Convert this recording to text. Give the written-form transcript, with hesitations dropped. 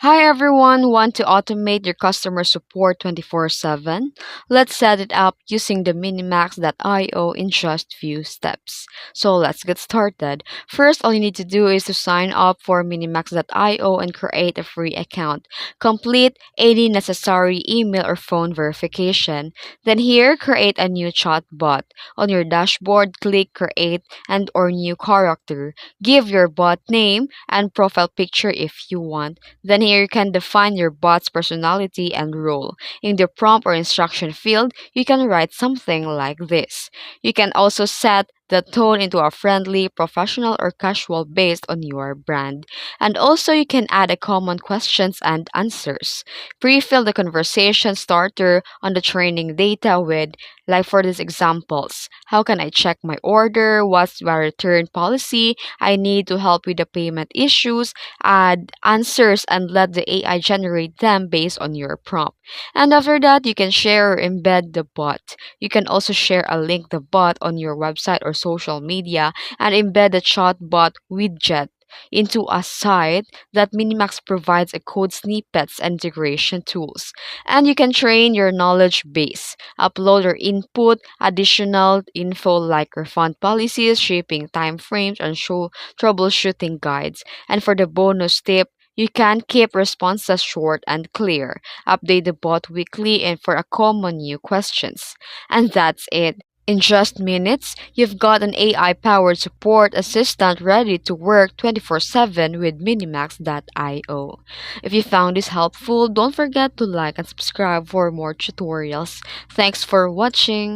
Hi everyone, want to automate your customer support 24/7? Let's set it up using the minimax.io in just few steps. So let's get started. First, all you need to do is to sign up for minimax.io and create a free account. Complete any necessary email or phone verification. Then here, create a new chat bot. On your dashboard, click create and or new character. Give your bot name and profile picture if you want. Then here you can define your bot's personality and role. In the prompt or instruction field, you can write something like this. You can also set the tone into a friendly, professional, or casual based on your brand. And also you can add a common questions and answers. Pre-fill the conversation starter on the training data with, like for these examples, how can I check my order? What's my return policy? I need to help with the payment issues. Add answers and let the AI generate them based on your prompt. And after that, you can share or embed the bot. You can also share a link the bot on your website or social media and embed the chatbot widget into a site that Minimax provides a code snippets and integration tools. And you can train your knowledge base. Upload or input additional info like refund policies, shipping timeframes, and show troubleshooting guides. And for the bonus tip, you can keep responses short and clear. Update the bot weekly and for a common new questions. And that's it. In just minutes, you've got an AI powered support assistant ready to work 24/7 with Minimax.io. If you found this helpful, don't forget to like and subscribe for more tutorials. Thanks for watching.